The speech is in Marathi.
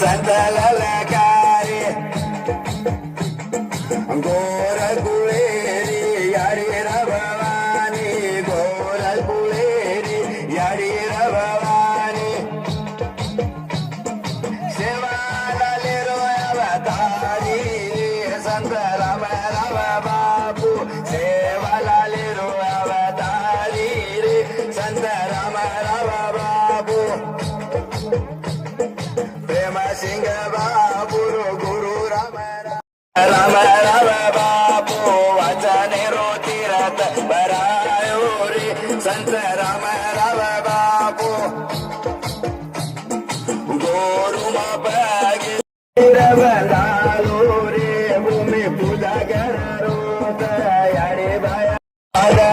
संत ललकारी गोर कुळेरी याडी भवानी गोर कुळेरी याडी भवानी सेवाला अवतारी संत राम राम बापू सेवाला अवतारी रे संत राम राम बापू प्रेम सिंग बापू गुरु राम राम राम बापू वाचने रो तीरथ बरायो रे संत राम राम बापू गोरु मागे बंधालो रे भूमी पूजा करो याडे बाया